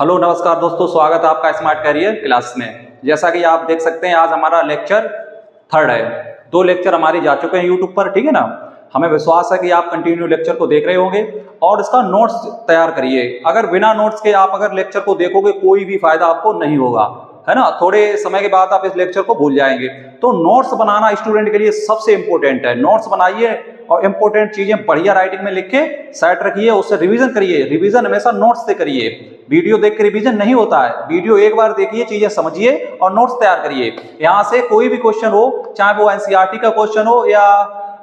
Hello नमस्कार दोस्तों, स्वागत है आपका स्मार्ट करियर क्लास में। जैसा कि आप देख सकते हैं आज हमारा लेक्चर 3 है। 2 लेक्चर हमारे जा चुके हैं यूट्यूब पर, ठीक है ना। हमें विश्वास है कि आप कंटिन्यू लेक्चर को देख रहे होंगे और इसका नोट्स तैयार करिए। अगर बिना नोट्स के आप अगर लेक्चर को देखोगे कोई भी फायदा आपको नहीं होगा, है ना। थोड़े समय के बाद आप इस लेक्चर को भूल जाएंगे। तो नोट्स बनाना स्टूडेंट के लिए सबसे इंपॉर्टेंट है। नोट्स बनाइए और इंपॉर्टेंट चीजें बढ़िया राइटिंग में लिख के सेट रखिए, उससे रिवीजन करिए। रिवीजन हमेशा नोट्स से करिए, वीडियो देख के रिवीजन नहीं होता है। वीडियो एक बार देखिए, चीजें समझिए और नोट्स तैयार करिए। यहां से कोई भी क्वेश्चन हो, चाहे वो एनसीईआरटी का क्वेश्चन हो या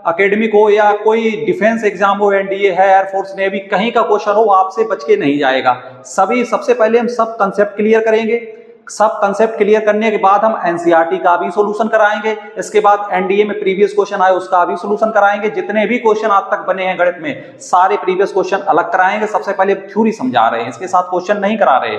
एकेडमिक हो या कोई डिफेंस एग्जाम हो, एनडीए है, एयरफोर्स नेवी, कहीं का क्वेश्चन हो, आपसे बच के नहीं जाएगा। सबसे पहले हम सब कंसेप्ट क्लियर करेंगे। सब कंसेप्ट क्लियर करने के बाद हम एनसीईआरटी का भी सॉल्यूशन कराएंगे। इसके बाद एनडीए में प्रीवियस क्वेश्चन आए उसका भी सॉल्यूशन कराएंगे। जितने भी क्वेश्चन आज तक बने हैं गणित में, सारे प्रीवियस क्वेश्चन अलग कराएंगे। सबसे पहले थ्योरी समझा रहे हैं, इसके साथ क्वेश्चन नहीं करा रहे,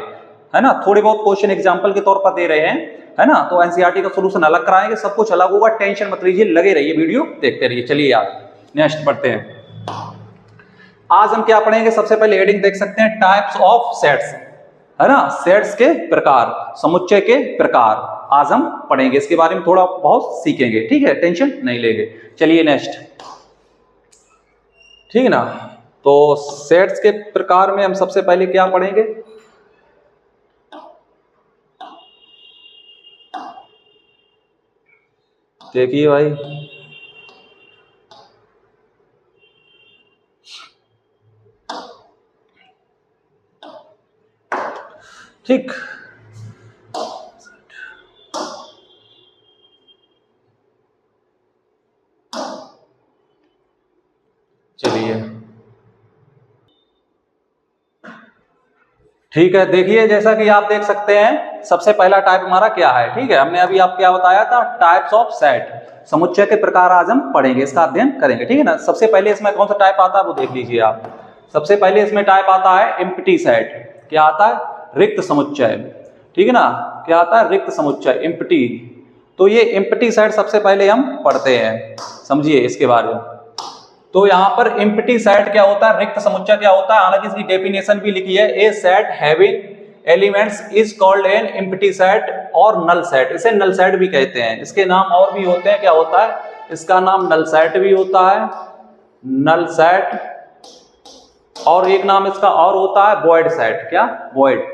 है ना। थोड़े बहुत क्वेश्चन एग्जाम्पल के तौर पर दे रहे हैं, है ना। तो एनसीईआरटी का सॉल्यूशन अलग कराएंगे, सब कुछ अलग होगा। टेंशन मत लीजिए, लगे रहिए, वीडियो देखते रहिए। चलिए यार नेक्स्ट पढ़ते हैं। आज हम क्या पढ़ेंगे, सबसे पहले हेडिंग देख सकते हैं, टाइप्स ऑफ सेट्स, है ना। सेट्स के प्रकार, समुच्चय के प्रकार आज हम पढ़ेंगे। इसके बारे में थोड़ा बहुत सीखेंगे, ठीक है, टेंशन नहीं लेंगे। चलिए नेक्स्ट, ठीक है ना। तो सेट्स के प्रकार में हम सबसे पहले क्या पढ़ेंगे, देखिए भाई, ठीक। चलिए ठीक है, देखिए जैसा कि आप देख सकते हैं सबसे पहला टाइप हमारा क्या है, ठीक है। हमने अभी आपको क्या बताया था, टाइप्स ऑफ सेट, समुच्चय के प्रकार आज हम पढ़ेंगे, इसका अध्ययन करेंगे, ठीक है ना। सबसे पहले इसमें कौन सा टाइप आता है वो देख लीजिए आप। सबसे पहले इसमें टाइप आता है एम्प्टी सेट। क्या आता है, रिक्त समुच्चय, ठीक है ना। क्या आता है, रिक्त समुच्चय, एम्प्टी। तो ये एम्प्टी सेट सबसे पहले हम पढ़ते हैं, समझिए इसके बारे में। तो यहां पर एम्प्टी सेट क्या होता है, रिक्त समुच्चय क्या होता है, हालांकि इसकी डेफिनेशन भी लिखी है, a set having elements is called an empty set और नल सेट। इसे नल सेट भी कहते हैं। इसके नाम और भी होते हैं, क्या होता है, इसका नाम नल सेट भी होता है, नल सेट, और एक नाम इसका और होता है वॉइड सेट। क्या, वॉइड,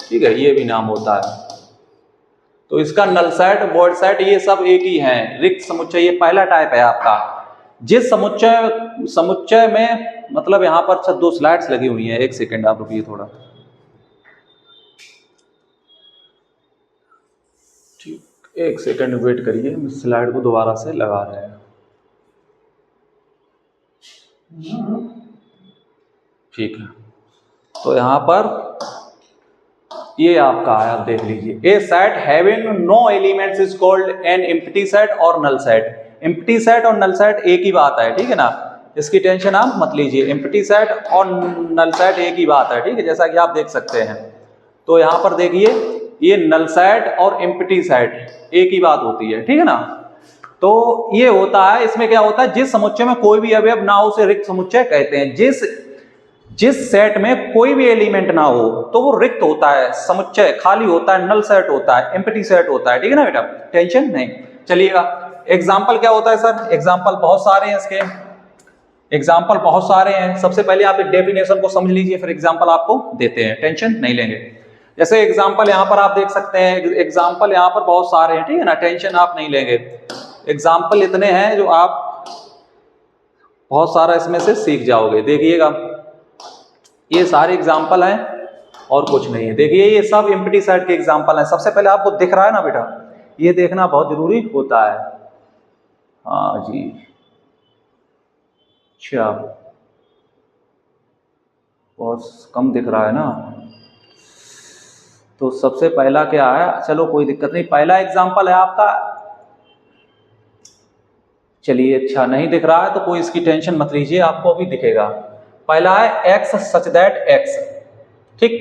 ठीक है, ये भी नाम होता है। तो इसका नल सेट, वॉइड सेट, ये सब एक ही है, रिक्त समुच्चय। ये पहला टाइप है आपका। जिस समुच्चय में, मतलब यहां पर 2 स्लाइड्स लगी हुई हैं, एक सेकेंड आप रुकिए थोड़ा, ठीक, एक सेकेंड वेट करिए, स्लाइड को दोबारा से लगा रहे हैं, ठीक है। तो यहां पर ये आपका है, आप देख लीजिए, a set having no elements is called an empty set और नल सेट। एम्प्टी सेट और नल सेट एक ही बात है, ठीक है ना, इसकी टेंशन आप मत लीजिए। एम्प्टी सेट और नल सेट एक ही बात है, ठीक है, जैसा कि आप देख सकते हैं। तो यहां पर देखिए, ये नल सेट और एम्प्टी सेट एक ही बात होती है, ठीक है ना। तो ये होता है, इसमें क्या होता है, जिस समुच्चय में कोई भी अवयव ना हो उसे रिक्त समुच्चय कहते हैं। जिस सेट में कोई भी एलिमेंट ना हो तो वो रिक्त होता है, समुच्चय खाली होता है, नल सेट होता है, एम्प्टी सेट होता है, ठीक है ना बेटा, टेंशन नहीं। चलिएगा, एग्जाम्पल क्या होता है सर, एग्जाम्पल बहुत सारे हैं इसके, एग्जाम्पल बहुत सारे हैं। सबसे पहले आप एक डेफिनेशन को समझ लीजिए, फिर एग्जाम्पल आपको देते हैं, टेंशन नहीं लेंगे। जैसे एग्जाम्पल यहाँ पर आप देख सकते हैं, एग्जाम्पल यहाँ पर बहुत सारे हैं, ठीक है ना, टेंशन आप नहीं लेंगे। एग्जाम्पल इतने हैं जो आप बहुत सारा इसमें से सीख जाओगे। देखिएगा, ये सारे एग्जाम्पल हैं और कुछ नहीं है। देखिए ये सब एम्प्टी सेट के एग्जाम्पल हैं। सबसे पहले आपको दिख रहा है ना बेटा, ये देखना बहुत जरूरी होता है। हाँ जी, अच्छा, बहुत कम दिख रहा है ना। तो सबसे पहला क्या है, चलो कोई दिक्कत नहीं, पहला एग्जाम्पल है आपका, चलिए अच्छा नहीं दिख रहा है तो कोई इसकी टेंशन मत लीजिए, आपको अभी दिखेगा। पहला है एक्स सच दैट एक्स, ठीक।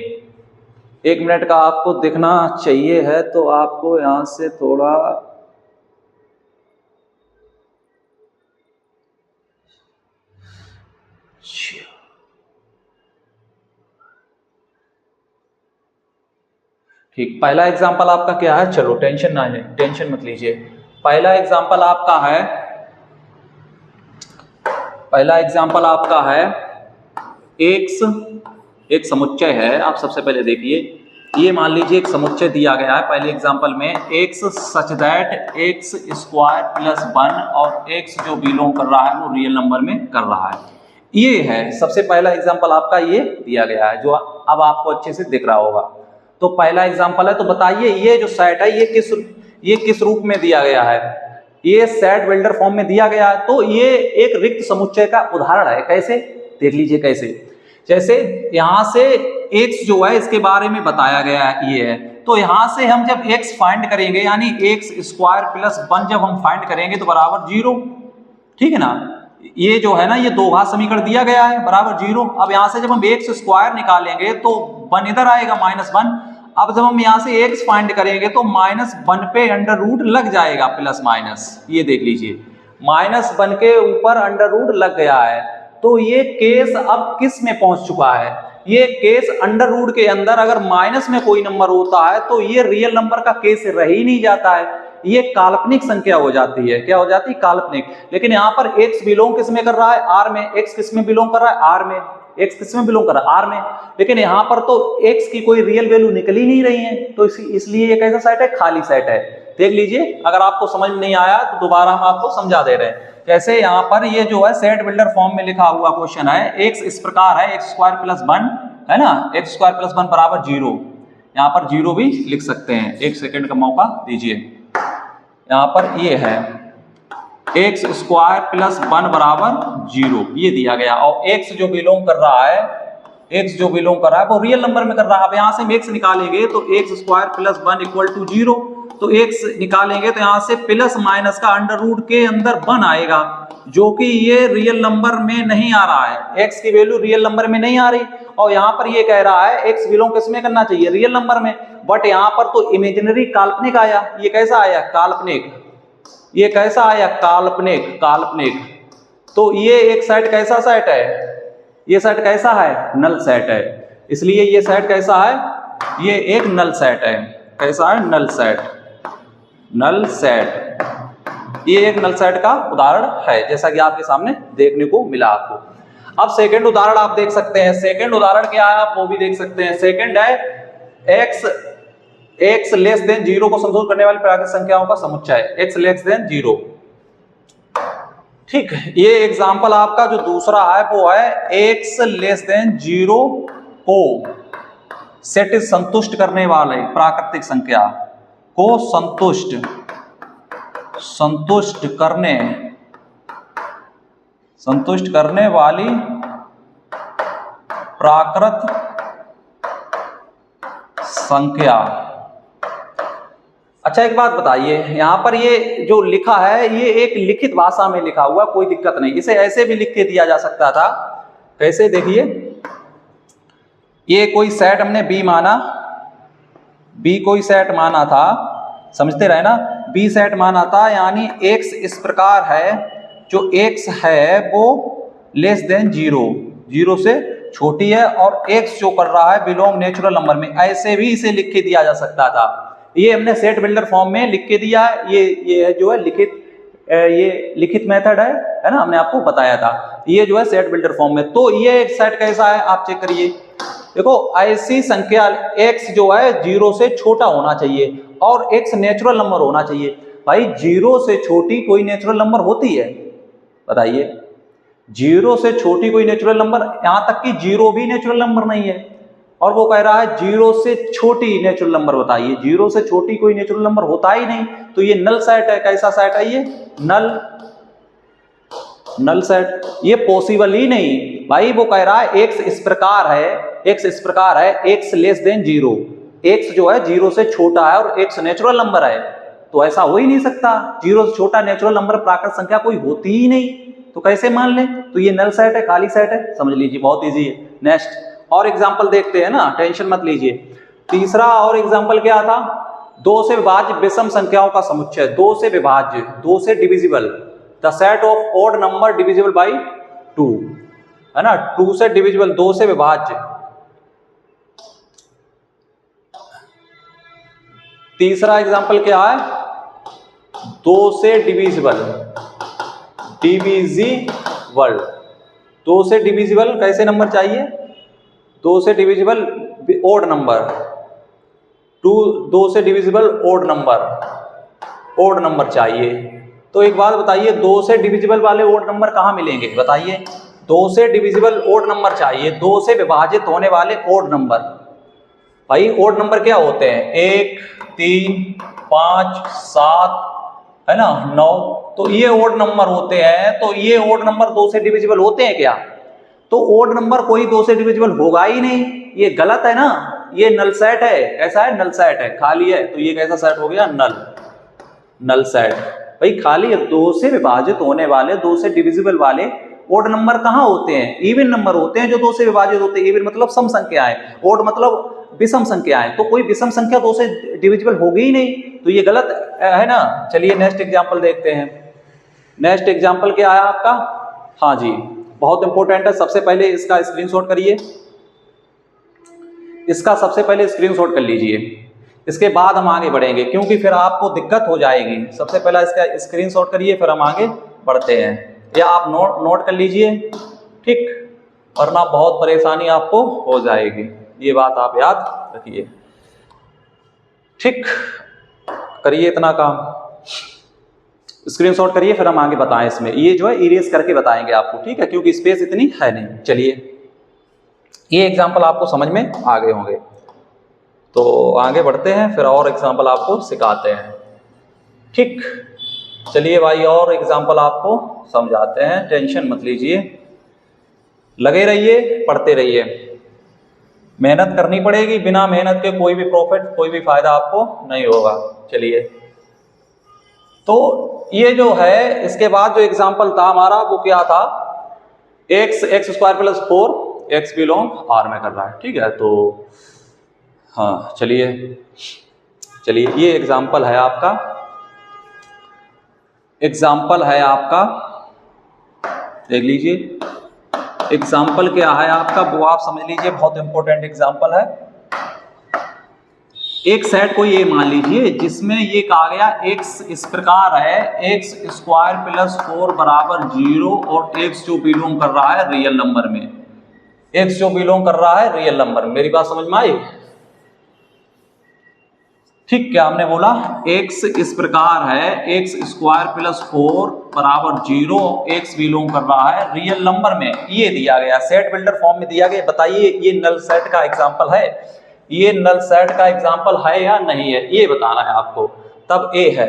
1 मिनट का आपको दिखना चाहिए है, तो आपको यहां से थोड़ा, ठीक, पहला एग्जांपल आपका क्या है, चलो टेंशन मत लीजिए। पहला एग्जांपल आपका है एक्स, एक समुच्चय है। आप सबसे पहले देखिए, ये मान लीजिए एक समुच्चय दिया गया है पहले एग्जांपल में, x such that x square plus 1 और एक्स जो बिलोंग कर रहा है वो रियल नंबर में कर रहा है। ये है सबसे पहला एग्जांपल आपका, ये दिया गया है जो अब आपको अच्छे से दिख रहा होगा। तो पहला एग्जांपल है, तो बताइए ये जो सेट है ये किस रूप में दिया गया है। ये सेट बिल्डर फॉर्म में दिया गया है। तो ये एक रिक्त समुच्चय का उदाहरण है। कैसे, देख लीजिए कैसे। जैसे यहां से x जो है इसके बारे में बताया गया है, ये है। तो यहां से हम जब x फाइंड करेंगे यानी एक्स स्क्वायर प्लस 1 जब हम फाइंड करेंगे तो बराबर 0, ठीक है ना। ये जो है ना, ये दो घात समीकरण दिया गया है बराबर 0। अब यहां से जब हम एक्स स्क्वायर निकालेंगे तो 1 इधर आएगा -1। अब जब हम यहां से x फाइंड करेंगे तो -1 पे अंडर रूट लग जाएगा प्लस माइनस। ये देख लीजिए -1 के ऊपर अंडर रूट लग गया है। तो ये केस अब किस में पहुंच चुका है, ये केस अंडर रूट के अंदर अगर माइनस में कोई नंबर होता है तो ये रियल नंबर का केस रह ही नहीं जाता है, ये काल्पनिक संख्या हो जाती है। क्या हो जाती है, काल्पनिक। लेकिन यहाँ पर x बिलोंग किस में कर रहा है, r में। x किस में बिलोंग कर रहा है, r में। x किस में बिलोंग कर रहा है, r में। लेकिन यहाँ पर तो x की कोई रियल वैल्यू निकल ही नहीं रही है, तो इसलिए ये कैसा सेट है, खाली सेट है। देख लीजिए, अगर आपको समझ में नहीं आया तो दोबारा हम आपको समझा दे रहे हैं। जैसे यहाँ पर ये जो है सेट बिल्डर फॉर्म में लिखा हुआ क्वेश्चन है, एक्स इस प्रकार है, एक्स स्क्वायर प्लस 1 है ना, एक्स स्क्वायर प्लस 1 बराबर 0। यहाँ पर 0 भी लिख सकते हैं, एक सेकंड का मौका दीजिए। यहाँ पर ये है एक्स स्क्वायर प्लस 1 बराबर 0, ये दिया गया। और एक्स जो बिलोंग कर रहा है वो रियल नंबर में कर रहा है। अब यहाँ से हम एक्स निकालेंगे तो x square plus 1 equal to 0। तो x निकालेंगे तो यहां से प्लस माइनस का अंडर रूट के अंदर 1 आएगा, जो कि ये रियल नंबर में नहीं आ रहा है। x की वैल्यू रियल नंबर में नहीं आ रही, और यहां पर ये कह रहा है x बिलोंग किस में करना चाहिए, रियल नंबर में। बट यहां पर तो इमेजिनरी काल्पनिक आया। ये कैसा आया, काल्पनिक। ये कैसा आया, काल्पनिक। तो ये एक सेट कैसा सेट है, ये सेट कैसा है, नल सेट है। इसलिए ये सेट कैसा है, ये एक नल सेट है। कैसा है, नल सेट। ये एक नल सेट का उदाहरण है, जैसा कि आपके सामने देखने को मिला आपको। अब सेकंड उदाहरण आप देख सकते हैं। सेकंड उदाहरण क्या है, आप वो भी देख सकते हैं। सेकंड है x लेस देन 0 को संतुष्ट करने वाली प्राकृतिक संख्याओं का समुच्चय, x लेस देन 0। ठीक, ये एग्जांपल आपका जो दूसरा है वो है x लेस देन 0 को संतुष्ट करने वाले प्राकृतिक संख्या को संतुष्ट करने वाली प्राकृत संख्या। अच्छा, एक बात बताइए, यहां पर ये जो लिखा है ये एक लिखित भाषा में लिखा हुआ, कोई दिक्कत नहीं। इसे ऐसे भी लिख के दिया जा सकता था। कैसे, देखिए, ये कोई सेट हमने B माना, B कोई सेट माना था, समझते रहे ना, B सेट माना था, यानी x इस प्रकार है, जो x है वो लेस देन 0 से छोटी है, और x जो कर रहा है बिलोंग नेचुरल नंबर में। ऐसे भी इसे लिख के दिया जा सकता था। ये हमने सेट बिल्डर फॉर्म में लिख के दिया है। ये जो है ये लिखित मेथड है ना, हमने आपको बताया था। ये जो है सेट बिल्डर फॉर्म में। तो ये एक सेट कैसा है, आप चेक करिए। देखो, ऐसी संख्या x जो है 0 से छोटा होना चाहिए और x नेचुरल नंबर होना चाहिए। भाई 0 से छोटी कोई नेचुरल नंबर होती है, बताइए। 0 से छोटी कोई नेचुरल नंबर, यहां तक कि 0 भी नेचुरल नंबर नहीं है, और वो कह रहा है 0 से छोटी नेचुरल नंबर बताइए। 0 से छोटी कोई नेचुरल नंबर होता ही नहीं, तो ये नल सेट है। कैसा सेट है ये, नल सेट। ये पॉसिबल ही नहीं भाई। वो कह रहा है x इस प्रकार है, x लेस देन 0, x जो है 0 से छोटा है और x नेचुरल नंबर है, तो ऐसा हो ही नहीं सकता। 0 से छोटा नेचुरल नंबर प्राकृत संख्या कोई होती ही नहीं, तो कैसे मान ले। तो ये नल सेट है, खाली सेट है, समझ लीजिए, बहुत इजी है। नेक्स्ट और एग्जाम्पल देखते हैं ना, टेंशन मत लीजिए। तीसरा और एग्जाम्पल क्या था, 2 से विभाज्य विषम संख्याओं का समुच्चय। 2 से विभाज्य, 2 से divisible, the set of odd number divisible by 2, है ना। 2 से डिविजिबल, 2 से विभाज्य। तीसरा एग्जाम्पल क्या है, 2 से डिविजिबल, 2 से डिविजिबल कैसे नंबर चाहिए, 2 से डिविजिबल ओड नंबर, 2 से डिविजिबल ओड नंबर चाहिए। तो एक बात बताइए, 2 से डिविजिबल वाले ओड नंबर कहाँ मिलेंगे बताइए, 2 से डिविजिबल ओड नंबर चाहिए, 2 से विभाजित होने वाले ओड नंबर। भाई ओड नंबर क्या होते हैं, 1, 3, 5, 7 है ना, 9, तो ये ओड नंबर होते हैं। तो ये ओड नंबर 2 से डिविजिबल होते हैं क्या, तो ओड नंबर कोई 2 से डिविजिबल होगा ही नहीं, ये गलत है ना, ये नल सेट है। ऐसा है, नल सेट है, खाली है, तो ये कैसा सेट हो गया, नल सेट। भाई खाली 2 से विभाजित होने वाले, 2 से डिविजिबल वाले ओड नंबर कहाँ होते हैं, इवन नंबर होते हैं जो 2 से विभाजित होते हैं। इवन मतलब सम संख्याएं, ओड मतलब विषम संख्याएं, तो कोई विषम संख्या 2 से डिविजिबल होगी ही नहीं, तो ये गलत है ना। चलिए नेक्स्ट एग्जांपल देखते हैं। नेक्स्ट एग्जांपल क्या है आपका, हाँ जी बहुत इंपॉर्टेंट है, सबसे पहले इसका स्क्रीनशॉट करिए, इसका सबसे पहले स्क्रीनशॉट कर लीजिए, इसके बाद हम आगे बढ़ेंगे क्योंकि फिर आपको दिक्कत हो जाएगी। सबसे पहला इसका स्क्रीनशॉट करिए, फिर हम आगे बढ़ते हैं, या आप नोट कर लीजिए, ठीक, वरना बहुत परेशानी आपको हो जाएगी, ये बात आप याद रखिए, ठीक। करिए इतना काम, स्क्रीनशॉट करिए, फिर हम आगे बताएं इसमें, ये जो है इरेज करके बताएंगे आपको, ठीक है, क्योंकि स्पेस इतनी है नहीं। चलिए ये एग्जाम्पल आपको समझ में आ गए होंगे, तो आगे बढ़ते हैं, फिर और एग्जाम्पल आपको सिखाते हैं, ठीक। चलिए भाई और एग्जाम्पल आपको समझाते हैं, टेंशन मत लीजिए, लगे रहिए, पढ़ते रहिए, मेहनत करनी पड़ेगी, बिना मेहनत के कोई भी प्रॉफिट, कोई भी फायदा आपको नहीं होगा। चलिए तो ये जो है, इसके बाद जो एग्जाम्पल था हमारा वो क्या था, x² + 4 x बिलोंग R में कर रहा है, ठीक है। तो हाँ चलिए ये एग्जाम्पल है आपका, देख लीजिए एग्जाम्पल क्या है आपका, वो आप समझ लीजिए, बहुत इंपॉर्टेंट एग्जाम्पल है। एक सेट को ये मान लीजिए जिसमें ये कहा गया x इस प्रकार है, x² + 4 = 0 और x जो बिलोंग कर रहा है रियल नंबर में, x जो बिलोंग कर रहा है रियल नंबर में। मेरी बात समझ में आई, ठीक। क्या हमने बोला, x इस प्रकार है, x² + 4 = 0, x बिलोंग कर रहा है रियल नंबर में, ये दिया गया, सेट बिल्डर फॉर्म में दिया गया। बताइए ये नल सेट का एग्जाम्पल है, ये नल सेट का एग्जाम्पल है या नहीं है, ये बताना है आपको। तब ए है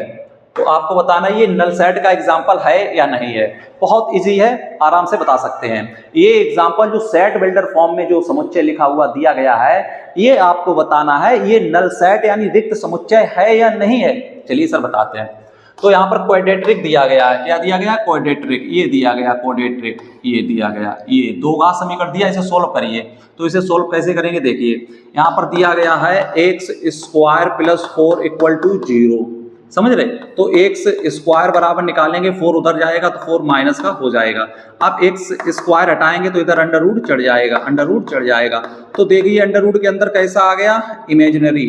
तो आपको बताना है ये नल सेट का एग्जाम्पल है या नहीं है। बहुत इजी है, आराम से बता सकते हैं। ये एग्जाम्पल जो सेट बिल्डर फॉर्म में जो समुच्चय लिखा हुआ दिया गया है, ये आपको बताना है ये नल सेट यानी रिक्त समुच्चय है या नहीं है। चलिए सर बताते हैं। तो यहाँ पर क्वाड्रेट्रिक दिया गया है, क्या दिया गया, क्वाड्रेट्रिक, ये दिया गया क्वाड्रेट्रिक, ये दिया गया, ये दो घात समीकरण दिया, इसे सोल्व करिए। तो इसे सोल्व कैसे करेंगे, देखिए यहाँ पर दिया गया है x² + 4 = 0, समझ रहे। तो x² बराबर निकालेंगे, 4 उधर जाएगा तो 4 माइनस का हो जाएगा। अब x² हटाएंगे तो इधर अंडर रूट चढ़ जाएगा, तो देखिए अंडर रूट के अंदर कैसा आ गया, इमेजिनरी,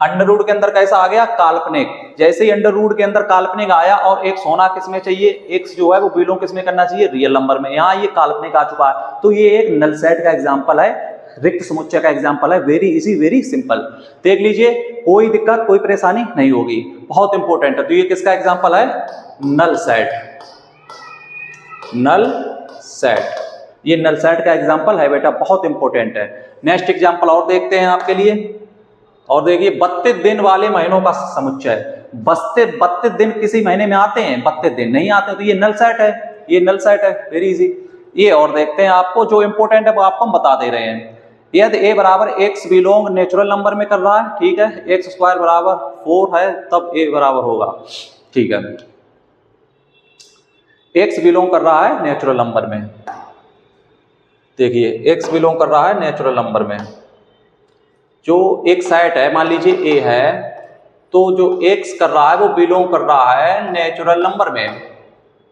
अंडर रूट के अंदर कैसा आ गया, काल्पनिक। जैसे ही अंडर रूट के अंदर काल्पनिक आया और x होना किसमें चाहिए, x जो है वो बिलोंग किसमें करना चाहिए, रियल नंबर में, यहाँ ये काल्पनिक आ चुका है। तो ये एक नल सेट का एग्जाम्पल है, रिक्त समुच्चय का एग्जाम्पल है, वेरी इजी, वेरी सिंपल। देख लीजिए, कोई दिक्कत, कोई परेशानी नहीं होगी, बहुत इंपॉर्टेंट है। तो ये किसका एग्जाम्पल है, नल सेट, ये नल सेट का एग्जाम्पल है बेटा, बहुत इंपॉर्टेंट है। नेक्स्ट एग्जाम्पल और देखते हैं आपके लिए, और देखिए 32 दिन वाले महीनों का समुच्चय, 32 दिन किसी महीने में आते हैं, 32 दिन नहीं आते, तो ये नल सेट है, ये नल सेट है, वेरी इजी। ये और देखते हैं, आपको जो इंपॉर्टेंट है वो आपको हम बता दे रहे हैं। यदि a बराबर x बिलोंग नेचुरल नंबर में कर रहा है, ठीक है, x² बराबर 4 है, तब a बराबर होगा, ठीक है, x बिलोंग कर रहा है नेचुरल नंबर में। देखिए x बिलोंग कर रहा है नेचुरल नंबर में, जो एक सेट है, मान लीजिए a है, तो जो x कर रहा है वो बिलोंग कर रहा है नेचुरल नंबर में,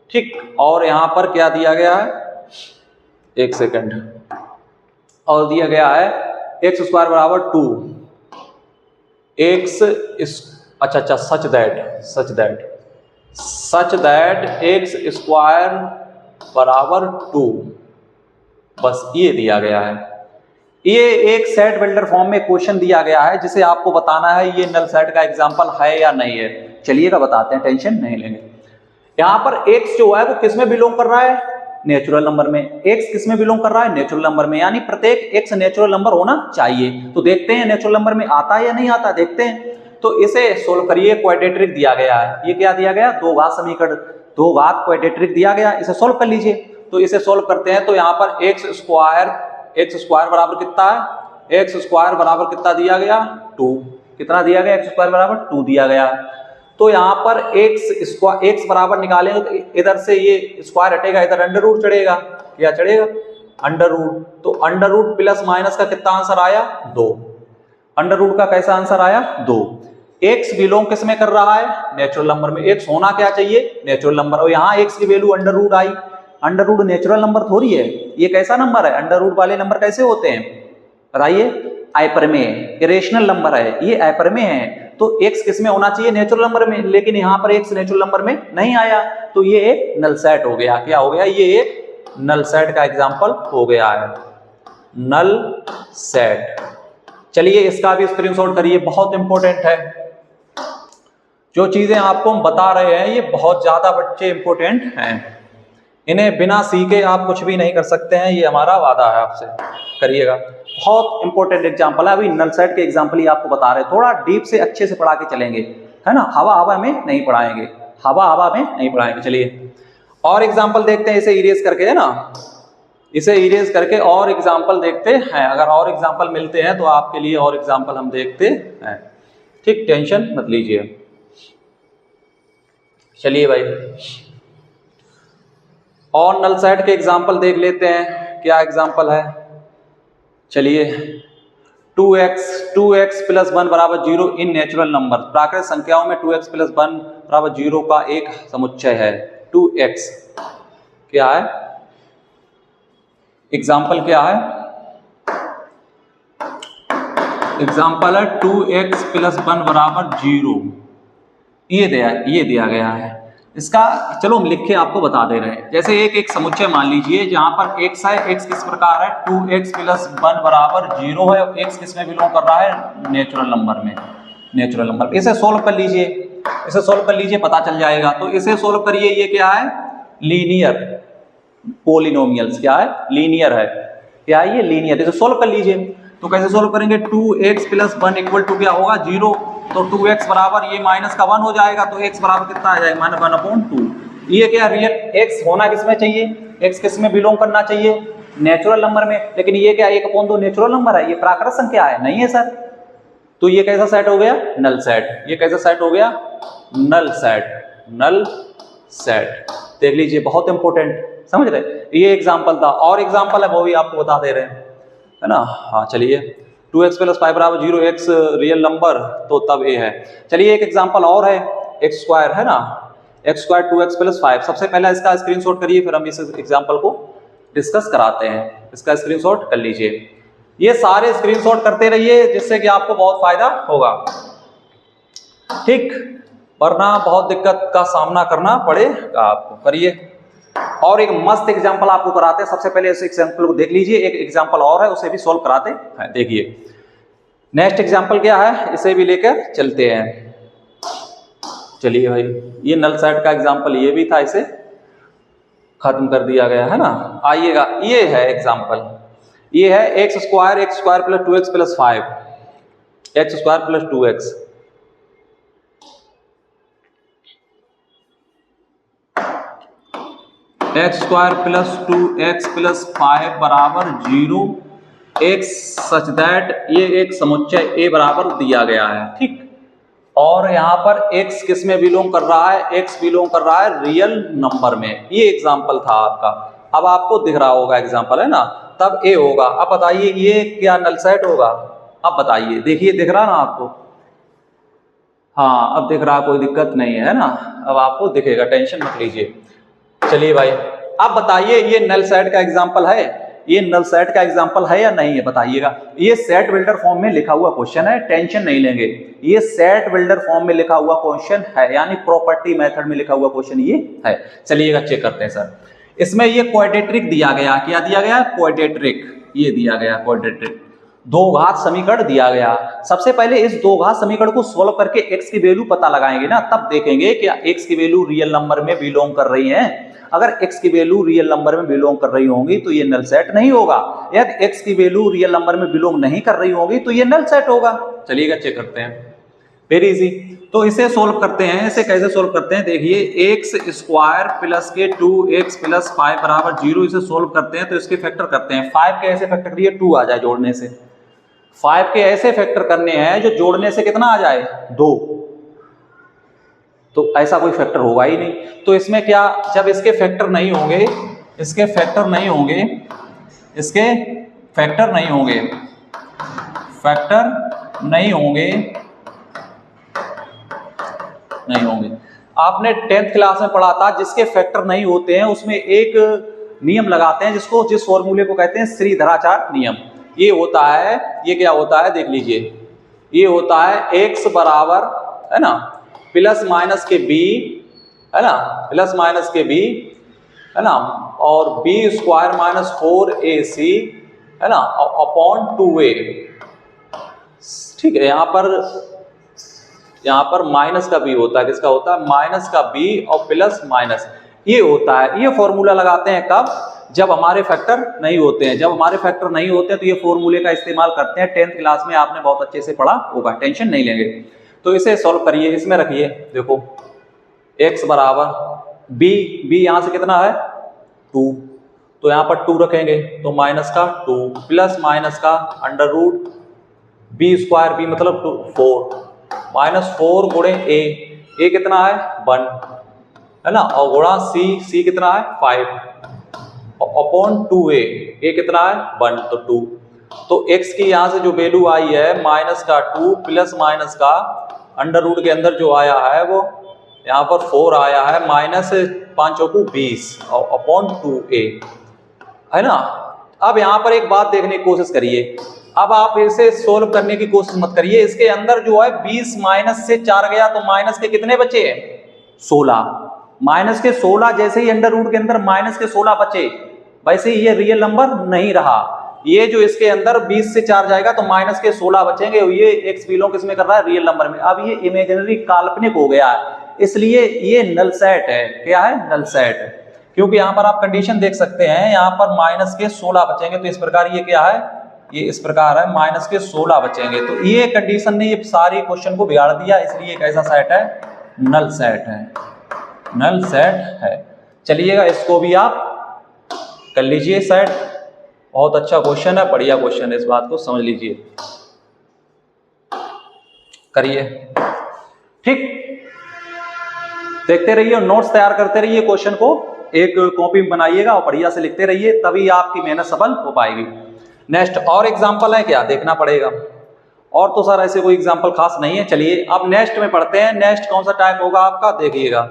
ठीक। और यहां पर क्या दिया गया है, एक सेकंड, और दिया गया है x² बराबर 2, x अच्छा, सच दैट एक्स स्क्वायर बराबर 2, बस ये दिया गया है। ये एक सेट बिल्डर फॉर्म में क्वेश्चन दिया गया है जिसे आपको बताना है ये नल सेट का एग्जांपल है या नहीं है। चलिएगा बताते हैं, टेंशन नहीं लेंगे। यहां पर x जो है वो किस में बिलोंग कर रहा है? नेचुरल नंबर में। x किस में बिलोंग कर रहा है? नेचुरल नंबर में, यानी प्रत्येक x नेचुरल नंबर होना चाहिए। तो देखते हैं नेचुरल नंबर में आता है या नहीं आता, देखते हैं। तो इसे सोल्व करिए। क्वाड्रेटिक दिया गया है, ये क्या दिया गया? दो घात समीकरण, दो घात क्वाड्रेटिक दिया गया, इसे सोल्व कर लीजिए। तो इसे सोल्व करते हैं तो यहाँ पर एक्स स्क्वायर बराबर कितना है? एक्स स्क्वायर बराबर कितना दिया गया? 2। कितना दिया गया? एक्स स्क्वायर बराबर 2 दिया गया। तो यहाँ पर एक्स बराबर निकालेंगे तो इधर से ये स्क्वायर हटेगा, इधर अंडर रूट चढ़ेगा। क्या चढ़ेगा? Under root. तो अंडर रूट प्लस माइनस का कितना आंसर आया? 2। अंडर रूट का कैसा आंसर आया? 2। एक्स बिलोंग किस में कर रहा है? नेचुरल नंबर में। एक्स होना क्या चाहिए? Natural number. और यहाँ एक्स की वैल्यू अंडर रूट आई। अंडर रूट नेचुरल नंबर थोड़ी है, ये कैसा नंबर है? अंडर रूट वाले नंबर कैसे होते हैं बताइए? अपरिमेय, इरेशनल नंबर है, ये अपरिमेय है। तो x किस में होना चाहिए? नेचुरल नंबर में। लेकिन यहाँ पर x नेचुरल नंबर में नहीं आया, तो ये एक नल सेट हो गया। क्या हो गया? ये एक नल सेट का एग्जांपल हो गया है, नल सेट। चलिए इसका भी स्क्रीनशॉट करिए, बहुत इंपॉर्टेंट है। जो चीजें आपको हम बता रहे हैं ये बहुत ज्यादा बच्चे इंपॉर्टेंट हैं, इन्हें बिना सीखे आप कुछ भी नहीं कर सकते हैं, ये हमारा वादा है आपसे। करिएगा, बहुत इंपॉर्टेंट एग्जांपल है। अभी नल सेट के एग्जांपल ही आपको बता रहे हैं, थोड़ा डीप से अच्छे से पढ़ा के चलेंगे, है ना? हवा में नहीं पढ़ाएंगे, हवा में नहीं पढ़ाएंगे। चलिए और एग्जांपल देखते हैं, इसे इरेज करके, है ना, इसे इरेज करके और एग्जांपल देखते हैं। अगर और एग्जांपल मिलते हैं तो आपके लिए और एग्जांपल हम देखते हैं, ठीक? टेंशन मत लीजिए। चलिए भाई और नल सेट के एग्जांपल देख लेते हैं, क्या एग्जांपल है। चलिए 2x प्लस 1 बराबर 0 इन नेचुरल नंबर। प्राकृतिक संख्याओं में 2x प्लस 1 बराबर 0 का एक समुच्चय है। 2x क्या है? एग्जांपल क्या है? एग्जांपल है 2x प्लस 1 बराबर 0। ये दिया गया है। इसका चलो हम लिख के आपको बता दे रहे हैं। जैसे एक समुच्चय मान लीजिए जहां पर x है, x किस प्रकार है? 2x प्लस 1 बराबर 0 है। x किस में बिलोंग कर रहा है? नेचुरल नंबर में, नेचुरल नंबर। इसे सोल्व कर लीजिए, इसे सोल्व कर लीजिए, पता चल जाएगा। तो इसे सोल्व करिए। ये क्या है? Linear polynomials. क्या है? लीनियर है। क्या है ये? लीनियर। इसे सोल्व कर लीजिए। तो कैसे सोल्व करेंगे? 2x प्लस 1 इक्वल टू क्या होगा? 0। तो 2x बराबर ये माइनस का 1 हो जाएगा, तो x बराबर कितना आ जाएगा? माइनस 1/2। ये क्या? रियल x होना किस में चाहिए? x किस में बिलोंग करना चाहिए? नेचुरल नंबर में। लेकिन ये क्या 1/2 नेचुरल नंबर है? ये प्राकृतिक संख्या है, नहीं है सर। तो ये कैसा सेट हो गया? Null set. ये कैसा सेट हो गया? Null set, null set. देख लीजिए, बहुत इंपॉर्टेंट, समझ रहे? ये एग्जाम्पल था, और एग्जाम्पल है वो भी आपको बता दे रहे हैं, है ना? हाँ चलिए 2x प्लस 5 बराबर 0, x रियल नंबर, तो तब ये है। चलिए एक एग्जांपल और है, x स्क्वायर, है ना, x स्क्वायर 2x प्लस 5। सबसे पहला इसका स्क्रीनशॉट करिए, फिर हम इस एग्जांपल को डिस्कस कराते हैं। इसका स्क्रीनशॉट कर लीजिए। ये सारे स्क्रीनशॉट करते रहिए जिससे कि आपको बहुत फायदा होगा, ठीक? वरना बहुत दिक्कत का सामना करना पड़ेगा आपको। करिए और एक मस्त एग्जांपल आपको कराते हैं। सबसे पहले इस एग्जांपल को देख लीजिए, एक एग्जांपल और है उसे भी सॉल्व कराते हैं। देखिए नेक्स्ट एग्जांपल क्या है, इसे भी लेकर चलते हैं। चलिए भाई, ये नल सेट का एग्जांपल ये भी था, इसे खत्म कर दिया गया, है ना? आइएगा, ये है एग्जांपल, ये है x square plus 2x plus 5, x square plus 2x। X square plus 2x plus 5 बराबर 0। x सच दैट ये एक समुच्चय a बराबर दिया गया है, ठीक? और यहाँ पर x किस में बिलोंग कर रहा है? x बिलोंग कर रहा है रियल नंबर में। ये एग्जाम्पल था आपका। अब आपको दिख रहा होगा एग्जाम्पल, है ना? तब a होगा। अब बताइए ये क्या नल सेट होगा? अब बताइए, देखिए दिख रहा ना आपको? हाँ अब दिख रहा, कोई दिक्कत नहीं है ना? अब आपको दिखेगा, टेंशन मत लीजिए। चलिए भाई अब बताइए, ये नल सेट का एग्जांपल है, ये नल सेट का एग्जांपल है या नहीं है बताइएगा। ये सेट बिल्डर फॉर्म में लिखा हुआ क्वेश्चन है, टेंशन नहीं लेंगे, ये सेट बिल्डर फॉर्म में लिखा हुआ क्वेश्चन है, यानी प्रॉपर्टी मेथड में लिखा हुआ क्वेश्चन ये है। चलिएगा चेक करते हैं सर। इसमें ये क्वाड्रेटिक दिया गया, क्या दिया गया? क्वाड्रेटिक, ये दिया गया क्वाड्रेटिक, दो घात समीकरण दिया गया। सबसे पहले इस दो घात समीकरण को सोल्व करके x की वैल्यू पता लगाएंगे ना, तब देखेंगे कि x की वैल्यू रियल नंबर में बिलोंग कर रही है। अगर x की वैल्यू रियल नंबर में बिलोंग कर रही होंगी तो ये नल सेट नहीं होगा, यदि x की वैल्यू रियल नंबर में बिलोंग नहीं कर रही होगी तो ये नल सेट होगा। चलिएगा चेक करते हैं, वेरी इजी। तो इसे सोल्व करते हैं, इसे कैसे सोल्व करते हैं देखिए, एक्स स्क्वायर प्लस के 2x प्लस 5 बराबर 0, इसे सोल्व करते हैं तो इसके फैक्टर करते हैं। 5 के ऐसे फैक्टर करिए 2 आ जाए जोड़ने से, 5 के ऐसे फैक्टर करने हैं जो जोड़ने से कितना आ जाए 2, तो ऐसा कोई फैक्टर होगा ही नहीं। तो इसमें क्या, जब इसके फैक्टर नहीं होंगे, इसके फैक्टर नहीं होंगे, इसके फैक्टर नहीं होंगे, फैक्टर नहीं होंगे, नहीं होंगे। आपने 10th क्लास में पढ़ा था, जिसके फैक्टर नहीं होते हैं उसमें एक नियम लगाते हैं जिस फॉर्मूले को कहते हैं श्रीधराचार्य नियम। ये होता है, ये क्या होता है देख लीजिए, ये होता है x बराबर है ना प्लस माइनस के b, है ना प्लस माइनस के b, है ना, और b स्क्वायर माइनस 4ac, है ना, अपॉन 2a। ठीक है, यहाँ पर माइनस का b होता है, किसका होता है? माइनस का b और प्लस माइनस, ये होता है। ये फॉर्मूला लगाते हैं कब? जब हमारे फैक्टर नहीं होते हैं। जब हमारे फैक्टर नहीं होते हैं तो ये फॉर्मूले का इस्तेमाल करते हैं। 10th क्लास में आपने बहुत अच्छे से पढ़ा होगा, टेंशन नहीं लेंगे। तो इसे सॉल्व करिए, इसमें रखिए, देखो x बराबर b यहाँ से कितना है 2, तो यहाँ पर 2 रखेंगे तो माइनस का 2 प्लस माइनस का under root b square, b मतलब 4 माइनस 4 गुणे a कितना है 1, है ना, और गुणा c कितना है 5 अपॉन 2a कितना है 1, तो 2। तो x की यहाँ से जो वैल्यू आई है माइनस का 2 प्लस माइनस का अंडर रूट के अंदर जो आया है वो यहाँ पर 4 आया है, माइनस 5 को 20 और अपॉन 2a, है ना। अब यहाँ पर एक बात देखने की कोशिश करिए, अब आप इसे सोल्व करने की कोशिश मत करिए। इसके अंदर जो है 20 माइनस से 4 गया तो माइनस के कितने बचे? 16। माइनस के 16, जैसे ही अंडर रूट के अंदर माइनस के 16 बचे, वैसे ही ये रियल नंबर नहीं रहा। ये जो इसके अंदर 20 से 4 जाएगा तो माइनस के 16 बचेंगे, ये x बिलोंग किसमें कर रहा है? रियल नंबर में। अब ये इमेजिनरी काल्पनिक हो गया है, इसलिए ये नल सेट है। क्या है? नल सेट है, क्योंकि यहाँ पर आप कंडीशन देख सकते हैं, यहाँ पर माइनस के 16 बचेंगे, तो इस प्रकार ये क्या है? ये इस प्रकार है, माइनस के 16 बचेंगे। तो ये कंडीशन ने ये सारी क्वेश्चन को बिगाड़ दिया, इसलिए एक ऐसा सेट है, नल सेट है, नल सेट है। चलिएगा इसको भी आप कर लीजिए सेट, बहुत अच्छा क्वेश्चन है, बढ़िया क्वेश्चन है, इस बात को समझ लीजिए, करिए। ठीक, देखते रहिए, नोट्स तैयार करते रहिए, क्वेश्चन को एक कॉपी में बनाइएगा और बढ़िया से लिखते रहिए, तभी आपकी मेहनत सफल हो पाएगी। नेक्स्ट और एग्जाम्पल है क्या? देखना पड़ेगा। और तो सर ऐसे कोई एग्जाम्पल खास नहीं है। चलिए अब नेक्स्ट में पढ़ते हैं। नेक्स्ट कौन सा टाइप होगा आपका? देखिएगा,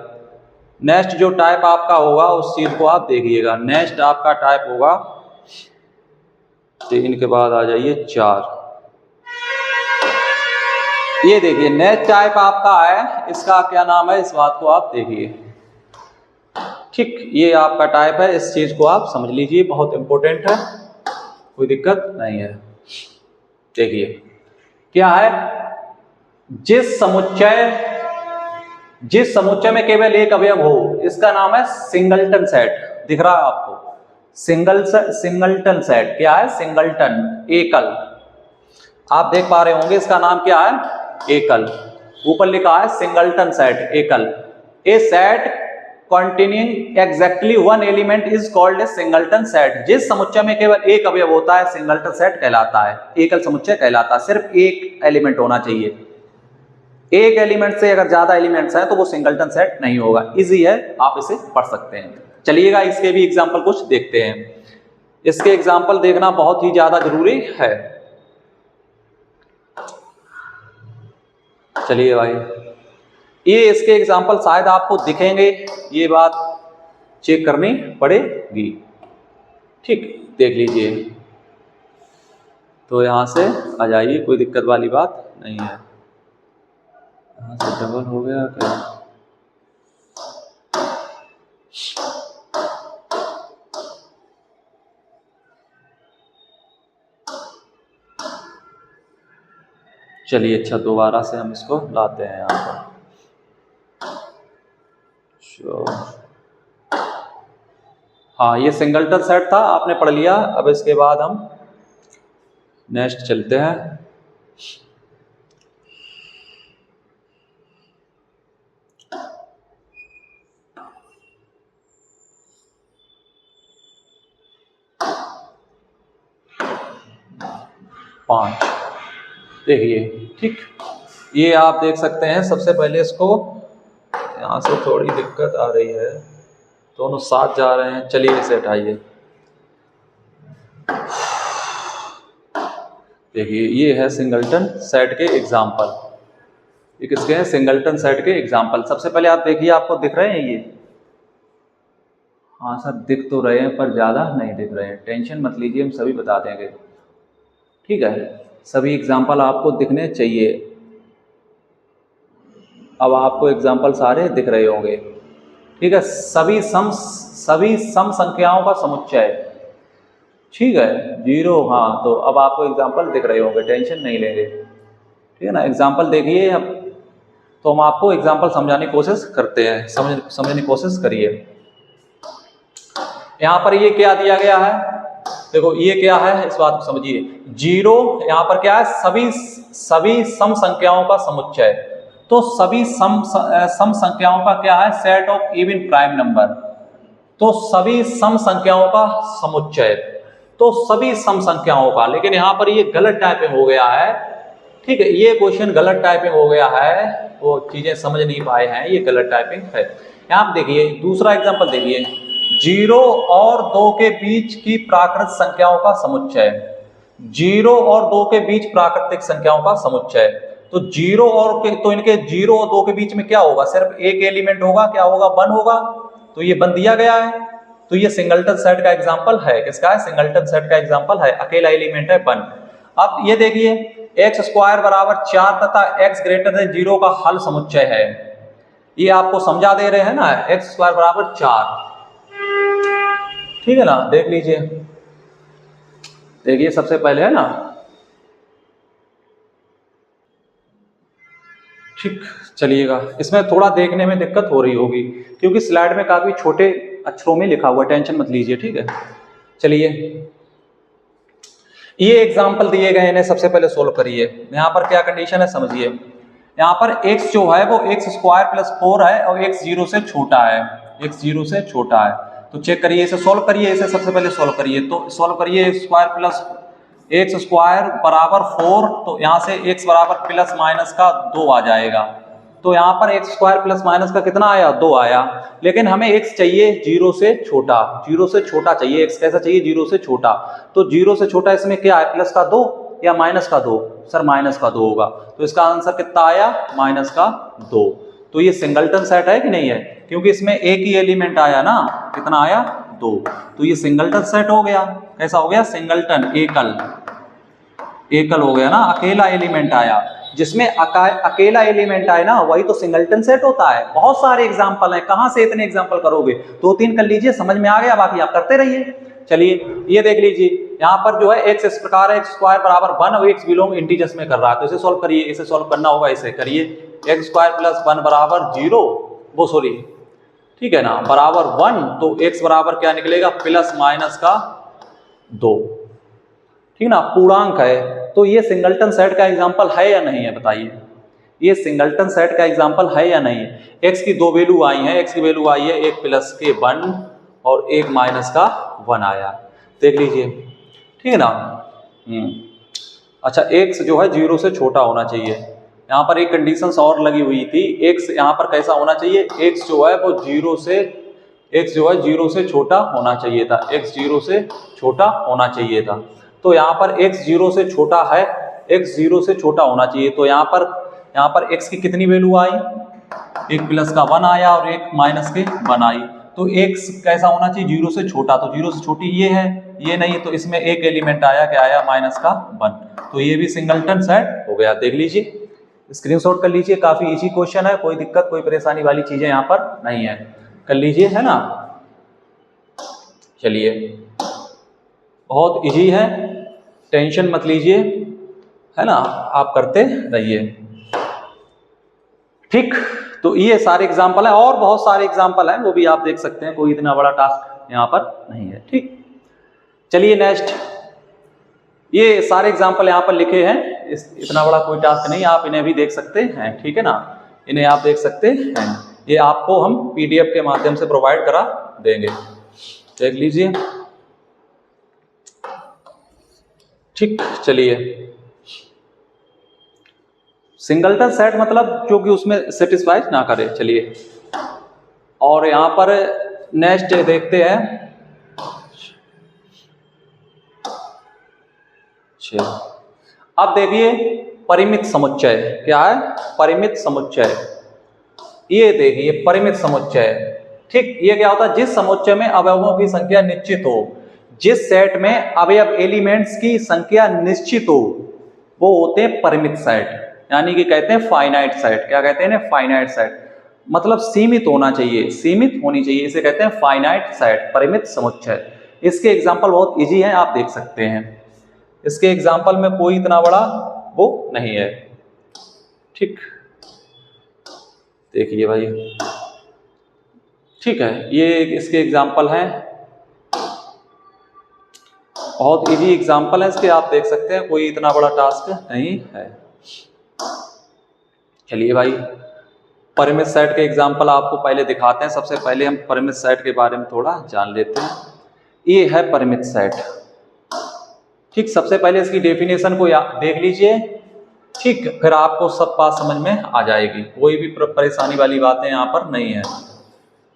नेक्स्ट जो टाइप आपका होगा उस चीज को आप देखिएगा। नेक्स्ट आपका टाइप होगा 3 के बाद आ जाइए 4। ये देखिए नेक्स्ट टाइप आपका है, इसका क्या नाम है, इस बात को आप देखिए। ठीक, ये आपका टाइप है, इस चीज को आप समझ लीजिए, बहुत इंपॉर्टेंट है, कोई दिक्कत नहीं है। देखिए क्या है, जिस समुच्चय में केवल एक अवयव हो, इसका नाम है सिंगलटन सेट। दिख रहा है आपको? Singleton set. क्या है? सिंगलटन, एकल। आप देख पा रहे होंगे, इसका नाम क्या है? एकल। ऊपर लिखा है सिंगलटन सेट, एकल। ए set containing exactly one element is called a singleton set। जिस समुच्चय में केवल एक अवयव होता है सिंगलटन सेट कहलाता है, एकल समुच्चय कहलाता है। सिर्फ एक एलिमेंट होना चाहिए, एक एलिमेंट से अगर ज्यादा एलिमेंट्स हैं तो वो सिंगलटन सेट नहीं होगा। इजी है, आप इसे पढ़ सकते हैं। चलिएगा इसके भी एग्जाम्पल कुछ देखते हैं। इसके एग्जाम्पल देखना बहुत ही ज्यादा जरूरी है। चलिए भाई, ये इसके एग्जाम्पल शायद आपको दिखेंगे, ये बात चेक करनी पड़ेगी। ठीक, देख लीजिए। तो यहाँ से आ जाइए, कोई दिक्कत वाली बात नहीं है। यहाँ से डबल हो गया क्या? चलिए अच्छा, दोबारा से हम इसको लाते हैं यहाँ पर। हाँ, ये सिंगलटन सेट था, आपने पढ़ लिया। अब इसके बाद हम नेक्स्ट चलते हैं। पाँच, देखिए ठीक, ये आप देख सकते हैं। सबसे पहले इसको यहाँ से थोड़ी दिक्कत आ रही है, दोनों साथ जा रहे हैं। चलिए इसे हटाइए। देखिए ये है सिंगलटन सेट के एग्जाम्पल। ये किसके हैं? सिंगलटन सेट के एग्जाम्पल। सबसे पहले आप देखिए, आपको दिख रहे हैं ये? हाँ सर, दिख तो रहे हैं पर ज़्यादा नहीं दिख रहे हैं। टेंशन मत लीजिए, हम सभी बता देंगे, ठीक है। सभी एग्जाम्पल आपको दिखने चाहिए। अब आपको एग्जाम्पल सारे दिख रहे होंगे, ठीक है। सभी सम संख्याओं का समुच्चय, ठीक है, 0। हाँ, तो अब आपको एग्जाम्पल दिख रहे होंगे, टेंशन नहीं लेंगे, ठीक है ना। एग्जाम्पल देखिए। अब तो हम आपको एग्जाम्पल समझाने की कोशिश करते हैं, समझने की कोशिश करिए। यहाँ पर ये क्या दिया गया है? देखो ये क्या है, इस बात को समझिए। 0 यहाँ पर क्या है? सभी सम संख्याओं का समुच्चय। तो सभी सम संख्याओं का क्या है? Set of even prime number. तो सभी सम संख्याओं का समुच्चय, तो सभी सम संख्याओं का। लेकिन यहाँ पर ये गलत टाइपिंग हो गया है, ठीक है। ये क्वेश्चन गलत टाइपिंग हो गया है, वो चीजें समझ नहीं पाए हैं, ये गलत टाइपिंग है। यहाँ देखिए, दूसरा एग्जाम्पल देखिए। 0 और 2 के बीच की प्राकृत संख्याओं का समुच्चय। 0 और 2 के बीच प्राकृतिक संख्याओं का समुच्चय। तो 0 और तो इनके 0 और 2 के बीच में क्या होगा? सिर्फ एक एलिमेंट होगा, क्या होगा? 1 होगा। तो ये 1 दिया गया है, तो ये सिंगलटन सेट का एग्जाम्पल है। किसका है? सिंगलटन सेट का एग्जाम्पल है, अकेला एलिमेंट है 1। अब ये देखिए, x² बराबर 4 तथा x ग्रेटर देन 0 का हल समुच्चय है। ये आपको समझा दे रहे हैं ना, x² बराबर 4, ठीक है ना। देख लीजिए, देखिए सबसे पहले है ना, ठीक। चलिएगा, इसमें थोड़ा देखने में दिक्कत हो रही होगी क्योंकि स्लाइड में काफी छोटे अक्षरों में लिखा हुआ, टेंशन मत लीजिए, ठीक है। चलिए, ये एग्जाम्पल दिए गए हैं, सबसे पहले सोल्व करिए। यहाँ पर क्या कंडीशन है समझिए। यहाँ पर x जो है वो x² + 4 है और x 0 से छोटा है, x 0 से छोटा है। तो चेक करिए, इसे सोल्व करिए, इसे सबसे पहले सोल्व करिए। तो सोल्व करिए, x² बराबर 4, तो यहाँ से x बराबर प्लस माइनस का 2 आ जाएगा। तो यहाँ पर x² प्लस माइनस का कितना आया? 2 आया। लेकिन हमें x चाहिए 0 से छोटा, 0 से छोटा चाहिए। x कैसा चाहिए? 0 से छोटा। तो 0 से छोटा इसमें क्या है? प्लस का 2 या माइनस का 2? सर माइनस का 2 होगा। तो इसका आंसर कितना आया? माइनस का 2। तो ये सिंगलटन सेट है कि नहीं है? क्योंकि इसमें एक ही एलिमेंट आया ना, कितना आया? 2। तो ये सिंगलटन सेट हो गया। कैसा हो गया? सिंगलटन, एकल हो गया ना, अकेला एलिमेंट आया। जिसमें अकेला एलिमेंट आए ना, वही तो सिंगलटन सेट होता है। बहुत सारे एग्जाम्पल हैं, कहां से इतने एग्जाम्पल करोगे? 2-3 कर लीजिए, समझ में आ गया, बाकी आप करते रहिए। चलिए ये देख लीजिए, यहाँ पर जो है x इस प्रकार है, x² बराबर 1 और x बिलोंग इंटीजर्स में कर रहा है। तो इसे सोल्व करिए, इसे सोल्व करना होगा, इसे करिए। x² + 1 बराबर 0, वो सॉरी, ठीक है ना, बराबर 1। तो x बराबर क्या निकलेगा? प्लस माइनस का 2, ठीक ना, पूर्णांक है। तो ये सिंगलटन सेट का एग्जाम्पल है या नहीं है? बताइए, ये सिंगलटन सेट का एग्जाम्पल है या नहीं? x की 2 वैल्यू आई हैं, x की वैल्यू आई है 1 प्लस के 1 और 1 माइनस का 1 आया। देख लीजिए, ठीक है ना। अच्छा, x जो है 0 से छोटा होना चाहिए। यहाँ पर एक कंडीशन और लगी हुई थी, x यहाँ पर कैसा होना चाहिए? x जो है वो 0 से छोटा होना चाहिए था, x 0 से छोटा होना चाहिए था। तो यहाँ पर x 0 से छोटा है, x 0 से छोटा होना चाहिए। तो यहाँ पर x की कितनी वैल्यू आई? 1 प्लस का 1 आया और 1 माइनस के 1 आई। तो एक कैसा होना चाहिए, 0 से छोटा, तो 0 से छोटी ये है, ये नहीं, तो इसमें एक एलिमेंट आया, क्या आया, -1, तो ये भी सिंगलटन सेट हो गया। देख लीजिए, स्क्रीनशॉट कर लीजिए, काफी इजी क्वेश्चन है, कोई दिक्कत कोई परेशानी वाली चीजें यहाँ पर नहीं है, कर लीजिए, है ना। चलिए, बहुत इजी है, टेंशन मत लीजिए, है ना, आप करते रहिए। ठीक, तो ये सारे एग्जाम्पल हैं, और बहुत सारे एग्जाम्पल हैं, वो भी आप देख सकते हैं, कोई इतना बड़ा टास्क यहाँ पर नहीं है। ठीक, चलिए नेक्स्ट, ये सारे एग्जाम्पल यहाँ पर लिखे हैं, इतना बड़ा कोई टास्क नहीं, आप इन्हें भी देख सकते हैं, ठीक है ना, इन्हें आप देख सकते हैं, ये आपको हम PDF के माध्यम से प्रोवाइड करा देंगे, देख लीजिए। ठीक, चलिए, सिंगलटन सेट मतलब जो कि उसमें सेटिस्फाई ना करे। चलिए, और यहां पर नेक्स्ट देखते हैं, अब देखिए परिमित समुच्चय, क्या है, परिमित समुच्चय, ये देखिए परिमित समुच्चय। ठीक, ये क्या होता है, जिस समुच्चय में अवयवों की संख्या निश्चित हो, जिस सेट में अवयव एलिमेंट्स की संख्या निश्चित हो, वो होते हैं परिमित सेट, यानी कि कहते हैं फाइनाइट सेट। क्या कहते हैं, फाइनाइट सेट, मतलब सीमित होना चाहिए, सीमित होनी चाहिए, इसे कहते हैं फाइनाइट सेट, परिमित समुच्चय। इसके एग्जाम्पल बहुत इजी हैं, आप देख सकते हैं, इसके एग्जाम्पल में कोई इतना बड़ा वो नहीं है। ठीक, देखिए भाई, ठीक है, ये इसके एग्जाम्पल हैं, बहुत इजी एग्जाम्पल है इसके, आप देख सकते हैं, कोई इतना बड़ा टास्क नहीं है। चलिए भाई, परिमित सेट के एग्जाम्पल आपको पहले दिखाते हैं। सबसे पहले हम परिमित सेट के बारे में थोड़ा जान लेते हैं। ये है परिमित सेट। ठीक, सबसे पहले इसकी डेफिनेशन को देख लीजिए, ठीक, फिर आपको सब बात समझ में आ जाएगी, कोई भी परेशानी वाली बातें यहाँ पर नहीं है।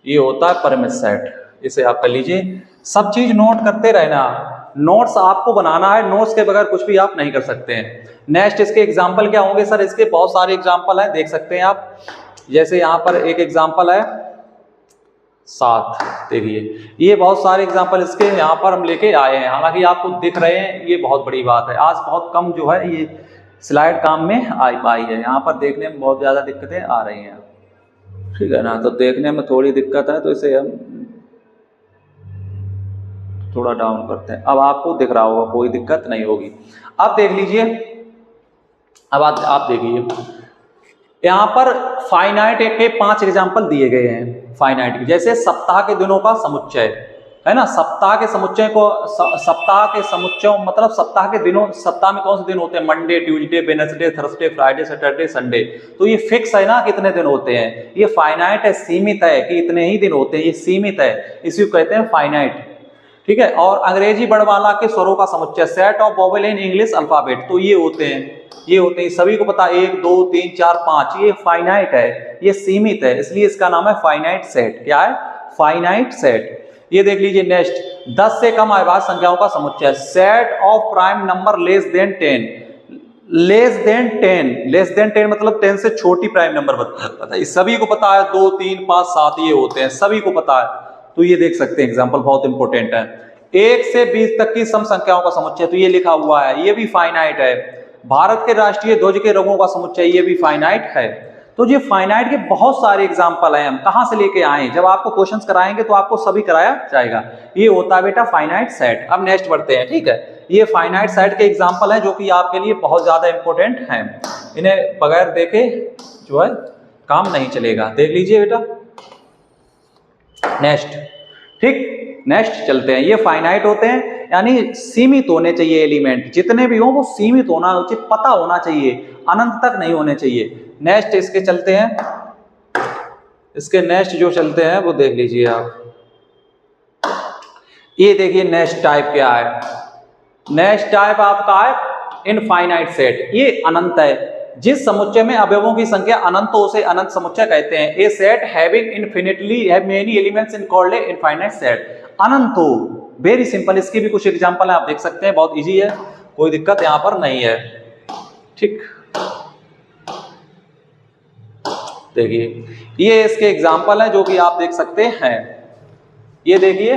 ये होता है परिमित सेट, इसे आप कर लीजिए, सब चीज नोट करते रहना, नोट्स आपको बनाना है, नोट्स के बगैर कुछ भी आप नहीं कर सकते हैं। नेक्स्ट, इसके एग्जाम्पल क्या होंगे सर, इसके बहुत सारे एग्जाम्पल हैं, देख सकते हैं आप, जैसे यहाँ पर एक एग्जाम्पल है 7, देखिए, ये बहुत सारे एग्जाम्पल इसके यहाँ पर हम लेके आए हैं, हालांकि आपको दिख रहे हैं, ये बहुत बड़ी बात है, आज बहुत कम जो है ये स्लाइड काम में आई है, यहाँ पर देखने में बहुत ज़्यादा दिक्कतें आ रही हैं, ठीक है ना, तो देखने में थोड़ी दिक्कत है, तो इसे हम थोड़ा डाउन करते हैं, अब आपको दिख रहा होगा, कोई दिक्कत नहीं होगी। अब देख लीजिए, अब आप देखिए, यहाँ पर फाइनाइट के 5 एग्जाम्पल दिए गए हैं फाइनाइट के, जैसे सप्ताह के दिनों का समुच्चय, है ना, सप्ताह के समुच्चय को, सप्ताह के समुच्चय मतलब सप्ताह के दिनों, सप्ताह में कौन से दिन होते हैं, Monday, Tuesday, Wednesday, Thursday, Friday, Saturday, Sunday, तो ये फिक्स है ना कितने दिन होते हैं, ये फाइनाइट है, सीमित है कि इतने ही दिन होते हैं, ये सीमित है, इसी को कहते हैं फाइनाइट। ठीक है, और अंग्रेजी वर्णमाला के स्वरों का समुच्चय, set of vowel in English alphabet, तो ये होते हैं, सभी को पता, 1 2 3 4 5, ये फाइनाइट है, ये सीमित है, इसलिए इसका नाम है फाइनाइट सेट। क्या है, फाइनाइट सेट। ये देख लीजिए नेक्स्ट, 10 से कम अविभाज्य संख्याओं का समुच्चय, set of prime number less than 10, less than 10 मतलब 10 से छोटी प्राइम नंबर पता है, सभी को पता है, 2 3 5 7 ये होते हैं, सभी को पता है, तो ये देख सकते हैं एग्जाम्पल, बहुत इंपॉर्टेंट है। 1 से 20 तक की सम संख्याओं का समुच्चय, तो ये लिखा हुआ है, ये भी फाइनाइट है। भारत के राष्ट्रीय ध्वज के रंगों का समुच्चय, ये भी फाइनाइट है। तो ये फाइनाइट के बहुत सारे एग्जाम्पल हैं, हम कहां से लेके आए, जब आपको क्वेश्चंस कराएंगे तो आपको सभी कराया जाएगा। ये होता है बेटा फाइनाइट सेट। अब नेक्स्ट बढ़ते हैं, ठीक है, ये फाइनाइट सेट के एग्जाम्पल हैं जो कि आपके लिए बहुत ज्यादा इंपॉर्टेंट हैं, इन्हें बगैर देखे जो है काम नहीं चलेगा। देख लीजिए बेटा नेक्स्ट, ठीक, नेक्स्ट चलते हैं। ये फाइनाइट होते हैं, यानी सीमित होने चाहिए एलिमेंट, जितने भी हो वो सीमित होना उचित, पता होना चाहिए, अनंत तक नहीं होने चाहिए। नेक्स्ट इसके चलते हैं, इसके नेक्स्ट जो चलते हैं वो देख लीजिए आप। ये देखिए नेक्स्ट टाइप क्या है, नेक्स्ट टाइप आपका है इनफाइनाइट सेट। ये अनंत है, जिस समुच्चय में अवयवों की संख्या अनंत हो उसे अनंत समुच्चय कहते हैं। A set having infinitely many elements in called a infinite set. अनंत हो, वेरी सिंपल, इसकी भी कुछ एग्जांपल है, आप देख सकते हैं, बहुत इजी है, कोई दिक्कत यहां पर नहीं है। ठीक, देखिए ये इसके एग्जाम्पल है जो कि आप देख सकते हैं। ये देखिए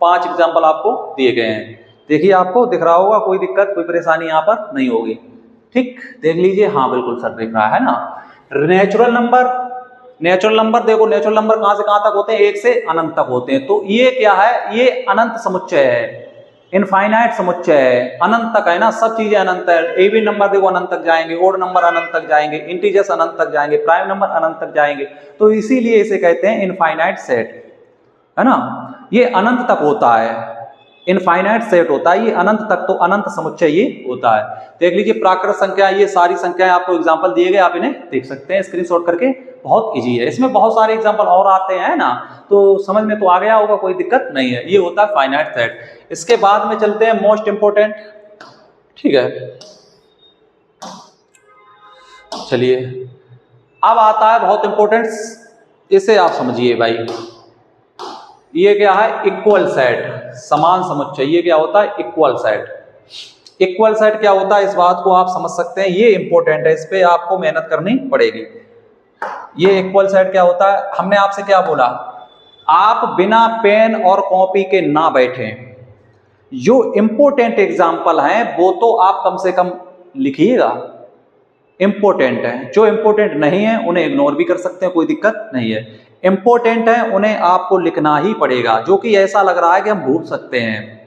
5 एग्जाम्पल आपको दिए गए हैं, देखिए आपको दिख रहा होगा, कोई दिक्कत कोई परेशानी यहाँ पर नहीं होगी। ठीक, देख लीजिए, हाँ बिल्कुल सर दिख रहा है ना। नेचुरल नंबर, नेचुरल नंबर देखो, नेचुरल नंबर कहां से कहां तक होते हैं, 1 से अनंत तक होते हैं। तो ये क्या है, ये अनंत समुच्चय है, इनफाइनाइट समुच्चय है, अनंत तक है ना, सब चीजें अनंत है। इवन नंबर देखो अनंत तक जाएंगे, ओड नंबर अनंत तक जाएंगे, इंटीजर्स अनंत तक जाएंगे, प्राइम नंबर अनंत तक जाएंगे। तो इसीलिए इसे कहते हैं इनफाइनाइट सेट, है ना। ये अनंत तक होता है, इनफाइनाइट सेट होता है, ये अनंत तक, तो अनंत समुच्चय ये होता है। देख लीजिए प्राकृत संख्या, ये सारी संख्याएं आपको एग्जांपल दिए गए, आप इन्हें देख सकते हैं स्क्रीनशॉट करके, बहुत इजी है। इसमें बहुत सारे एग्जांपल और आते हैं ना, तो समझ में तो आ गया होगा, कोई दिक्कत नहीं है। ये होता है फाइनाइट सेट। इसके बाद में चलते हैं मोस्ट इंपोर्टेंट, ठीक है, चलिए अब आता है बहुत इंपोर्टेंट, इसे आप समझिए भाई। ये क्या है, इक्वल सेट, समान समुच्चय। ये क्या होता है, इक्वल सेट। इक्वल सेट क्या होता है, इस बात को आप समझ सकते हैं, ये इंपॉर्टेंट है, इस पे आपको मेहनत करनी पड़ेगी। ये इक्वल सेट क्या होता है, हमने आपसे क्या बोला, आप बिना पेन और कॉपी के ना बैठें। जो इंपॉर्टेंट एग्जाम्पल हैं वो तो आप कम से कम लिखिएगा, इंपॉर्टेंट है। जो इंपॉर्टेंट नहीं है उन्हें इग्नोर भी कर सकते हैं, कोई दिक्कत नहीं है। इंपॉर्टेंट है उन्हें आपको लिखना ही पड़ेगा, जो कि ऐसा लग रहा है कि हम भूल सकते हैं।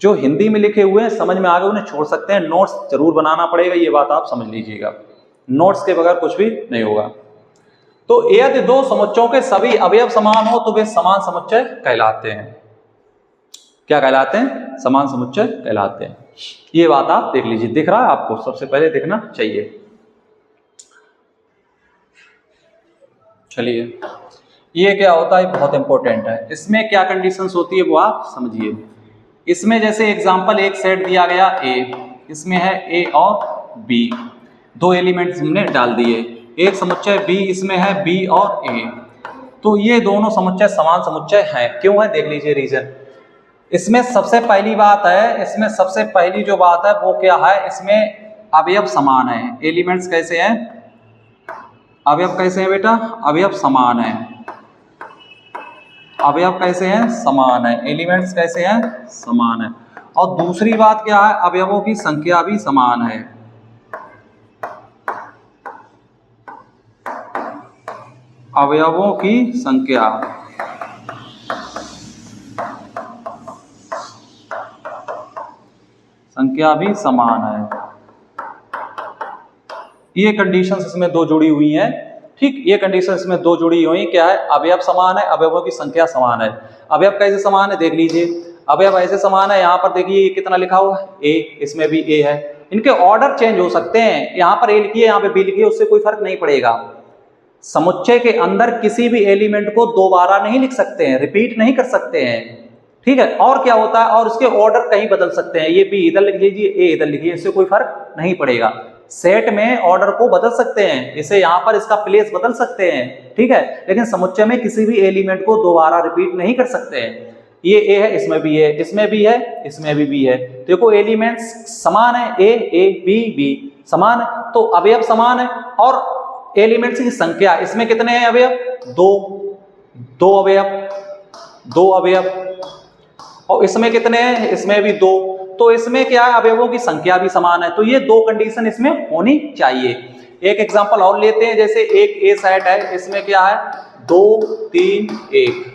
जो हिंदी में लिखे हुए हैं समझ में आ गए, उन्हें छोड़ सकते हैं, नोट्स जरूर बनाना पड़ेगा, ये बात आप समझ लीजिएगा। नोट्स के बगैर कुछ भी नहीं होगा। तो यदि दो समुच्चयों के सभी अवयव समान हो तो वे समान समुच्चय कहलाते हैं। क्या कहलाते हैं, समान समुच्चय कहलाते हैं। ये बात आप देख लीजिए, दिख रहा है आपको, सबसे पहले देखना चाहिए। चलिए, ये क्या होता है, बहुत इंपॉर्टेंट है। इसमें क्या कंडीशंस होती है वो आप समझिए। इसमें जैसे एग्जांपल एक सेट दिया गया ए, इसमें है ए और बी, दो एलिमेंट्स हमने डाल दिए। एक समुच्चय बी, इसमें है बी और ए, तो ये दोनों समुच्चय समान समुच्चय हैं। क्यों है, देख लीजिए रीजन। इसमें सबसे पहली बात है, इसमें सबसे पहली जो बात है वो क्या है, इसमें अवयव समान है। एलिमेंट्स कैसे हैं, अवयव कैसे हैं बेटा, अवयव समान है। अवयव कैसे हैं, समान है। एलिमेंट्स कैसे हैं, समान है। और दूसरी बात क्या है, अवयवों की संख्या भी समान है। अवयवों की संख्या भी समान है। ये कंडीशंस इसमें दो जुड़ी हुई हैं। ठीक, ये कंडीशन इसमें दो जुड़ी हुई, क्या है, अवयव समान है, अवयवों की संख्या समान है। अवयव कैसे समान है, देख लीजिए। अवयव ऐसे समान है, यहाँ पर देखिए कितना लिखा हुआ है, ए, इसमें भी ए है। इनके ऑर्डर चेंज हो सकते हैं, यहाँ पर ए लिखिए, यहाँ पे बी लिखिए, उससे कोई फर्क नहीं पड़ेगा। समुच्चय के अंदर किसी भी एलिमेंट को दोबारा नहीं लिख सकते हैं, रिपीट नहीं कर सकते हैं। ठीक है, और क्या होता है, और उसके ऑर्डर कहीं बदल सकते हैं। ये बी इधर लिख लीजिए, ए इधर लिखिए, इससे कोई फर्क नहीं पड़ेगा। सेट में ऑर्डर को बदल सकते हैं, इसे यहाँ पर इसका प्लेस बदल सकते हैं, ठीक है, लेकिन समुच्चय में किसी भी एलिमेंट को दोबारा रिपीट नहीं कर सकते हैं। ये ए है, इसमें भी है, इसमें भी है, इसमें भी है। देखो एलिमेंट्स समान है, ए बी बी समान है, तो अवयव समान है। और एलिमेंट्स की संख्या, इसमें कितने हैं अवयव, दो अवयव, और इसमें कितने हैं, इसमें भी दो, तो इसमें क्या है, अवयवों की संख्या भी समान है। तो ये दो कंडीशन इसमें होनी चाहिए। एक एग्जांपल और लेते हैं, जैसे एक ए सेट है, इसमें क्या है, 2 3 1,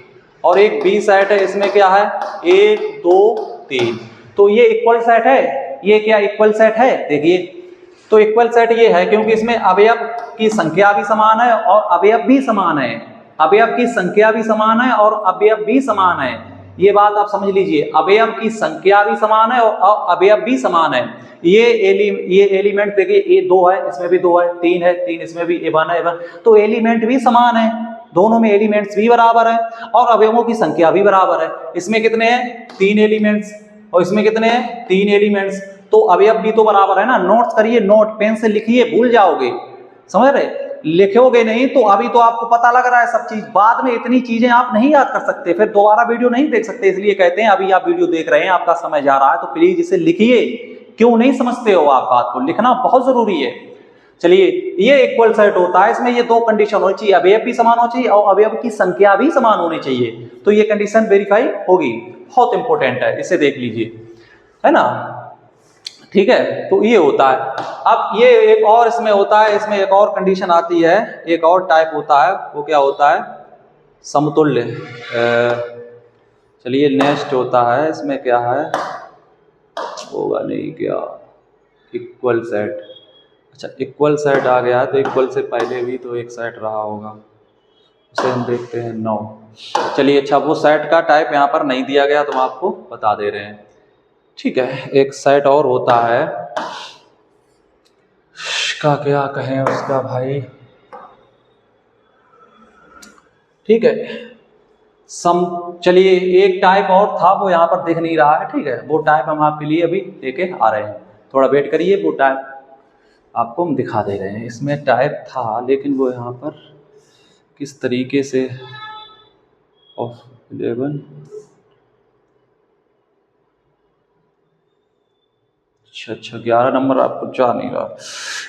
और एक बी सेट है, इसमें क्या है, 1 2 3। तो ये इक्वल सेट है, ये क्या इक्वल सेट है, देखिए। तो इक्वल सेट ये है क्योंकि इसमें अवयव की संख्या भी समान है और अवयव भी समान है। अवयव की संख्या भी समान है और अवयव भी समान है। ये बात आप समझ लीजिए, अवयव की संख्या भी समान है और अवयव भी समान है। ये एलिमेंट देखिए, ये 2 है, इसमें भी 2 है, 3 है, 3 इसमें भी, 1 है, 1, तो एलिमेंट भी समान है, दोनों में एलिमेंट्स भी बराबर है और अवयवों की संख्या भी बराबर है। इसमें कितने हैं, 3 एलिमेंट्स, और इसमें कितने हैं, 3 एलिमेंट्स, तो अवयव भी तो बराबर है ना। नोट्स करिए, नोट पेन से लिखिए, भूल जाओगे, समझ रहे, लिखोगे नहीं तो अभी तो आपको पता लग रहा है सब चीज, बाद में इतनी चीजें आप नहीं याद कर सकते, फिर दोबारा वीडियो नहीं देख सकते। इसलिए कहते हैं अभी आप वीडियो देख रहे हैं, आपका समय जा रहा है, तो प्लीज इसे लिखिए। क्यों नहीं समझते हो आप बात को, लिखना बहुत जरूरी है। चलिए, ये इक्वल सेट होता है, इसमें ये दो कंडीशन होनी चाहिए, अवयव भी समान होनी चाहिए और अवयव की संख्या भी समान होनी चाहिए, तो ये कंडीशन वेरीफाई होगी। बहुत इंपॉर्टेंट है, इसे देख लीजिए, है ना, ठीक है। तो ये होता है। अब ये एक और इसमें होता है, इसमें एक और कंडीशन आती है, एक और टाइप होता है, वो क्या होता है, समतुल्य। चलिए नेक्स्ट होता है, इसमें क्या है, होगा नहीं क्या, इक्वल सेट। अच्छा, इक्वल सेट आ गया है, तो इक्वल से पहले भी तो एक सेट रहा होगा, उसे हम देखते हैं 9। चलिए, अच्छा वो सेट का टाइप यहाँ पर नहीं दिया गया तो हम आपको बता दे रहे हैं, ठीक है। एक सेट और होता है, का क्या कहें उसका भाई, ठीक है, चलिए एक टाइप और था, वो यहाँ पर दिख नहीं रहा है, ठीक है, वो टाइप हम आपके लिए अभी लेके आ रहे हैं, थोड़ा वेट करिए, वो टाइप आपको हम दिखा दे रहे हैं। इसमें टाइप था, लेकिन वो यहाँ पर किस तरीके से ऑफ 11, अच्छा 11 नंबर आपको जा नहीं रहा।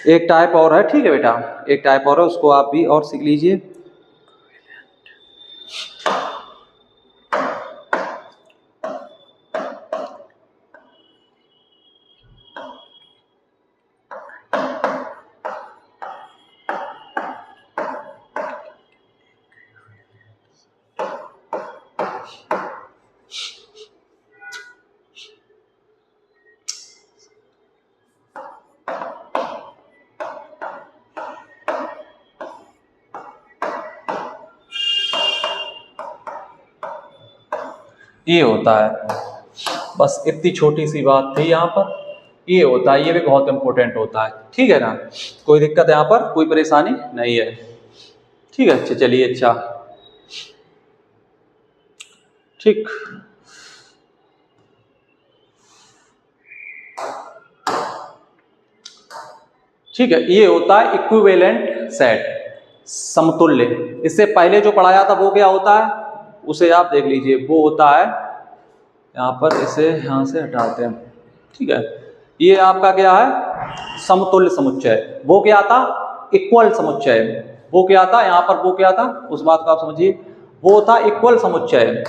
एक टाइप और है, ठीक है बेटा, एक टाइप और है, उसको आप भी और सीख लीजिए। ये होता है, बस इतनी छोटी सी बात थी यहाँ पर, ये होता है, ये भी बहुत इंपॉर्टेंट होता है, ठीक है ना, कोई दिक्कत यहाँ पर, कोई परेशानी नहीं है, ठीक है। अच्छा चलिए, अच्छा ठीक, ठीक है, ये होता है इक्विवेलेंट सेट, समतुल्य। इससे पहले जो पढ़ाया था वो क्या होता है, उसे आप देख लीजिए, वो होता है यहाँ पर, इसे यहाँ से हटाते हैं, ठीक है। ये आपका क्या है, समतुल्य समुच्चय। वो क्या था, इक्वल समुच्चय। वो क्या था यहाँ पर, वो क्या था, उस बात को आप समझिए, वो था इक्वल समुच्चय,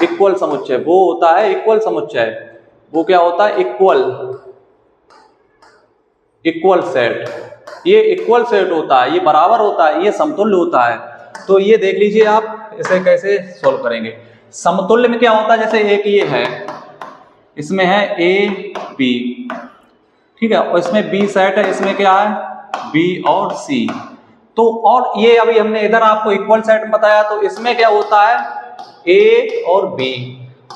इक्वल समुच्चय, वो होता है इक्वल समुच्चय। वो क्या होता है, इक्वल, इक्वल सेट। ये इक्वल सेट होता है, ये बराबर होता है, ये समतुल्य होता है। तो ये देख लीजिए आप इसे कैसे सोल्व करेंगे। समतुल्य में क्या होता है, जैसे एक ये है, इसमें है ए बी, ठीक है, और इसमें बी सेट है, इसमें क्या है, बी और सी। तो और ये अभी हमने इधर आपको इक्वल सेट बताया, तो इसमें क्या होता है, ए और बी,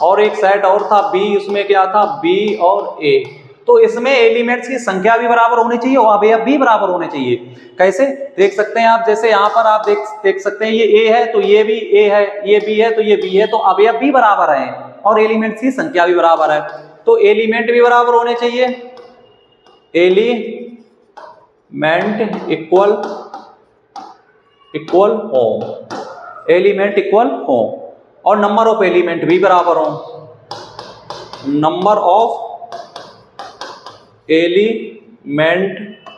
और एक सेट और था बी, उसमें क्या था, बी और ए। तो इसमें एलिमेंट्स की संख्या भी बराबर होनी चाहिए और अवयव भी बराबर होने चाहिए। कैसे देख सकते हैं आप, जैसे यहाँ पर आप देख सकते हैं, ये ए है तो ये भी ए है, ये बी है तो ये बी है, तो अवयव भी बराबर है और एलिमेंट्स की संख्या भी बराबर है। तो एलिमेंट भी बराबर होने चाहिए, एलिमेंट इक्वल हो, एलिमेंट इक्वल हो, और नंबर ऑफ एलिमेंट भी बराबर हो, नंबर ऑफ एलिमेंट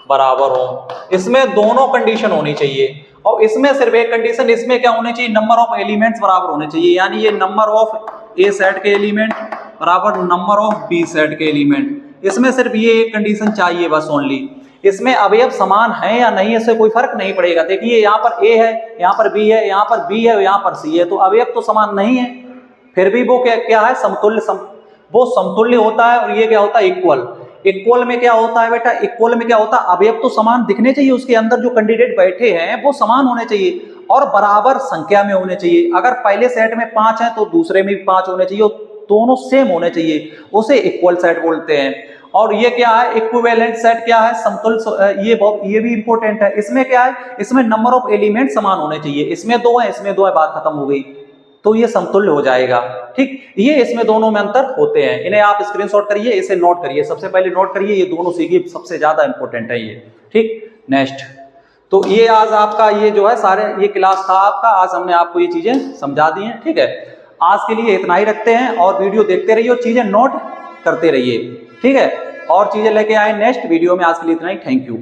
बराबर हो। इसमें दोनों कंडीशन होनी चाहिए, और इसमें सिर्फ एक कंडीशन, इसमें क्या होनी चाहिए, नंबर ऑफ एलिमेंट्स बराबर होने चाहिए। यानी ये नंबर ऑफ ए सेट के एलिमेंट बराबर नंबर ऑफ बी सेट के एलिमेंट। इसमें सिर्फ ये एक कंडीशन चाहिए बस ओनली। इसमें अवयव समान है या नहीं, इससे कोई फर्क नहीं पड़ेगा। देखिए यहाँ पर ए है, यहाँ पर बी है, यहाँ पर बी है, यहाँ पर सी है, तो अवयव तो समान नहीं है, फिर भी वो क्या है, समतुल्य, वो समतुल्य होता है। और ये क्या होता है, इक्वल। इक्वल में क्या होता है बेटा, इक्वल में क्या होता है, अवयव तो समान दिखने चाहिए, उसके अंदर जो कैंडिडेट बैठे हैं वो समान होने चाहिए और बराबर संख्या में होने चाहिए। अगर पहले सेट में 5 है तो दूसरे में भी 5 होने चाहिए, दोनों सेम होने चाहिए, उसे इक्वल सेट बोलते हैं। और ये क्या है, इक्विवेलेंट सेट क्या है, समतुल्य। ये भी इंपॉर्टेंट है। इसमें क्या है, इसमें नंबर ऑफ एलिमेंट समान होने चाहिए, इसमें 2 है, इसमें 2 है, बात खत्म हो गई, तो ये समतुल्य हो जाएगा। ठीक, ये इसमें दोनों में अंतर होते हैं। इन्हें आप स्क्रीनशॉट करिए, इसे नोट करिए, सबसे पहले नोट करिए, ये दोनों सीखिए, सबसे ज्यादा इंपॉर्टेंट है ये। ठीक, नेक्स्ट। तो ये आज आपका ये जो है सारे ये क्लास था आपका, आज हमने आपको ये चीजें समझा दी हैं। ठीक है, आज के लिए इतना ही रखते हैं, और वीडियो देखते रहिए और चीजें नोट करते रहिए। ठीक है, और चीजें लेके आए नेक्स्ट वीडियो में। आज के लिए इतना ही, थैंक यू।